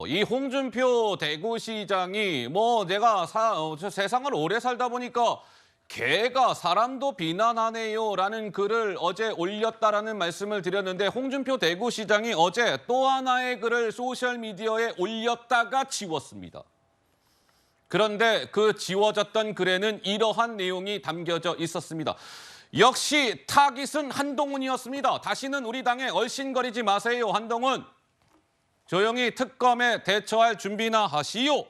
이 홍준표 대구시장이 내가 세상을 오래 살다 보니까 개가 사람도 비난하네요라는 글을 어제 올렸다라는 말씀을 드렸는데 홍준표 대구시장이 어제 또 하나의 글을 소셜미디어에 올렸다가 지웠습니다. 그런데 그 지워졌던 글에는 이러한 내용이 담겨져 있었습니다. 역시 타깃은 한동훈이었습니다. 다시는 우리 당에 얼씬거리지 마세요. 한동훈. 조용히 특검에 대처할 준비나 하시오.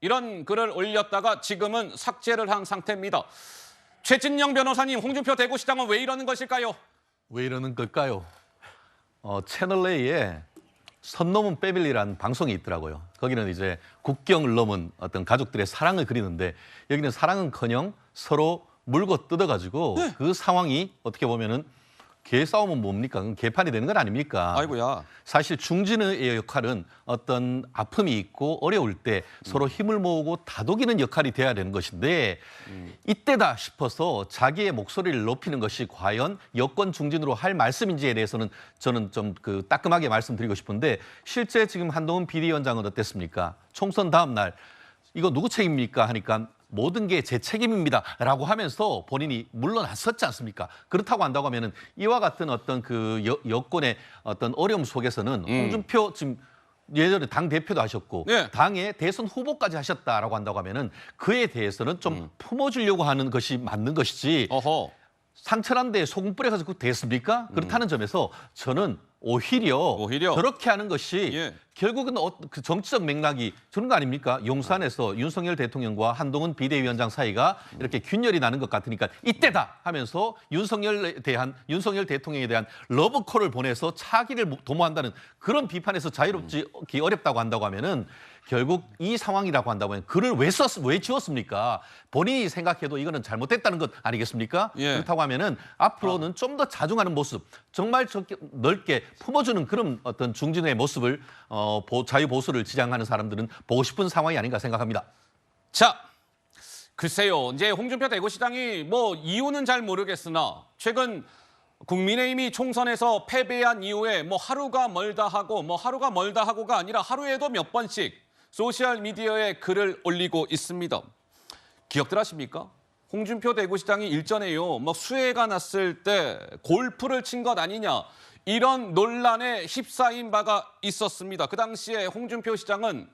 이런 글을 올렸다가 지금은 삭제를 한 상태입니다. 최진영 변호사님, 홍준표 대구시장은 왜 이러는 것일까요? 왜 이러는 걸까요? 채널A에 선 넘은 패밀리라는 방송이 있더라고요. 거기는 이제 국경을 넘은 어떤 가족들의 사랑을 그리는데 여기는 사랑은커녕 서로 물고 뜯어가지고 그 상황이 어떻게 보면은 개 싸움은 뭡니까? 그건 개판이 되는 건 아닙니까? 아이고야. 사실 중진의 역할은 어떤 아픔이 있고 어려울 때 서로 힘을 모으고 다독이는 역할이 돼야 되는 것인데 이때다 싶어서 자기의 목소리를 높이는 것이 과연 여권 중진으로 할 말씀인지에 대해서는 저는 좀 따끔하게 말씀드리고 싶은데 실제 지금 한동훈 비대위원장은 어땠습니까? 총선 다음 날 이거 누구 책임입니까? 하니까 모든 게 제 책임입니다라고 하면서 본인이 물러났었지 않습니까? 그렇다고 한다고 하면은 이와 같은 어떤 여권의 어떤 어려움 속에서는 홍준표 지금 예전에 당 대표도 하셨고 당의 대선 후보까지 하셨다라고 한다고 하면은 그에 대해서는 좀 품어주려고 하는 것이 맞는 것이지. 상처난 데에 소금 뿌려가지고 됐습니까? 그렇다는 점에서 저는 오히려 저렇게 하는 것이 결국은 그 정치적 맥락이 저런 거 아닙니까? 용산에서 윤석열 대통령과 한동훈 비대위원장 사이가 이렇게 균열이 나는 것 같으니까 이때다 하면서 윤석열 대통령에 대한 러브콜을 보내서 차기를 도모한다는 그런 비판에서 자유롭지 어렵다고 한다고 하면은 결국 이 상황이라고 한다고 하면 글을 왜 지웠습니까? 본인이 생각해도 이거는 잘못됐다는 것 아니겠습니까? 그렇다고 하면은 앞으로는 좀 더 자중하는 모습, 정말 넓게 품어주는 그런 어떤 중진의 모습을 자유보수를 지향하는 사람들은 보고 싶은 상황이 아닌가 생각합니다. 자, 글쎄요. 이제 홍준표 대구시장이 이유는 잘 모르겠으나 최근 국민의힘이 총선에서 패배한 이후에 하루가 멀다 하고가 아니라 하루에도 몇 번씩 소셜미디어에 글을 올리고 있습니다. 기억들 하십니까? 홍준표 대구시장이 일전에요. 수해가 났을 때 골프를 친 것 아니냐. 이런 논란에 휩싸인 바가 있었습니다. 그 당시에 홍준표 시장은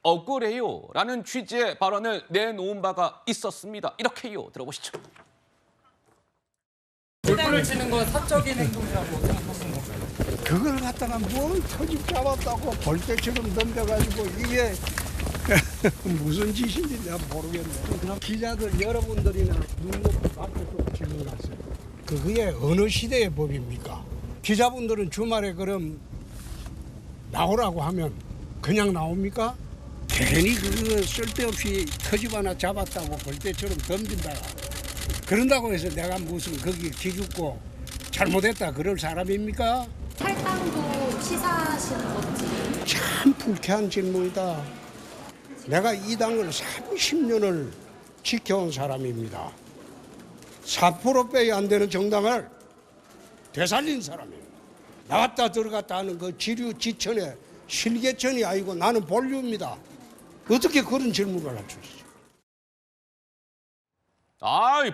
억울해요 라는 취지의 발언을 내놓은 바가 있었습니다. 이렇게요. 들어보시죠. 골프를 치는 건 사적인 행동이라고 생각하시는 건가요? 그걸 갖다가 뭘 터집 잡았다고 벌떼처럼 덤벼가지고 이게 무슨 짓인지 내가 모르겠네. 그럼 기자들 여러분들이나 눈 놓고 앞에서 질문하세요. 그게 어느 시대의 법입니까? 기자분들은 주말에 그럼 나오라고 하면 그냥 나옵니까? 괜히 그거 쓸데없이 터집 하나 잡았다고 벌떼처럼 덤빈다가 그런다고 해서 내가 무슨 거기 기죽고 잘못했다 그럴 사람입니까? 탈당도 시사하시는 건지. 참 불쾌한 질문이다. 내가 이 당을 30년을 지켜온 사람입니다. 4%빼야 안 되는 정당을 되살린 사람입니다. 나왔다 들어갔다 하는 그 지류지천의 실개천이 아니고 나는 본류입니다. 어떻게 그런 질문을 할 수 있어요?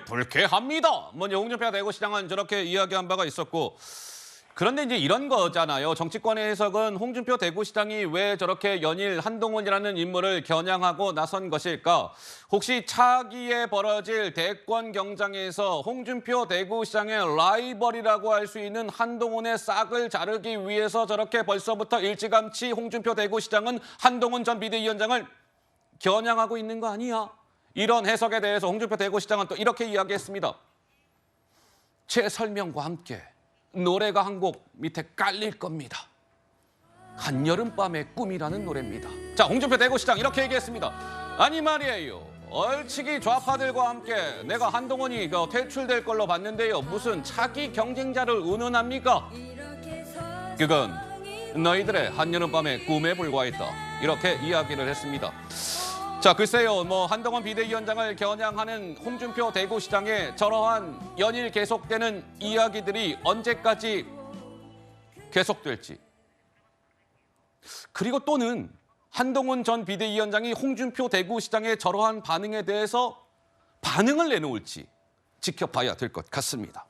불쾌합니다. 홍준표 대구시장은 저렇게 이야기한 바가 있었고 그런데 이제 이런 거잖아요. 정치권의 해석은 홍준표 대구시장이 왜 저렇게 연일 한동훈이라는 인물을 겨냥하고 나선 것일까? 혹시 차기에 벌어질 대권 경쟁에서 홍준표 대구시장의 라이벌이라고 할 수 있는 한동훈의 싹을 자르기 위해서 저렇게 벌써부터 일찌감치 홍준표 대구시장은 한동훈 전 비대위원장을 겨냥하고 있는 거 아니야? 이런 해석에 대해서 홍준표 대구시장은 또 이렇게 이야기했습니다. 제 설명과 함께 노래가 한 곡 밑에 깔릴 겁니다. 한여름밤의 꿈이라는 노래입니다. 자, 홍준표 대구시장 이렇게 얘기했습니다. 아니 말이에요. 얼치기 좌파들과 함께 내가 한동훈이 퇴출될 걸로 봤는데요. 무슨 차기 경쟁자를 운운합니까? 그건 너희들의 한여름밤의 꿈에 불과했다. 이렇게 이야기를 했습니다. 자, 글쎄요. 한동훈 비대위원장을 겨냥하는 홍준표 대구시장의 저러한 연일 계속되는 이야기들이 언제까지 계속될지 그리고 또는 한동훈 전 비대위원장이 홍준표 대구시장의 저러한 반응에 대해서 반응을 내놓을지 지켜봐야 될 것 같습니다.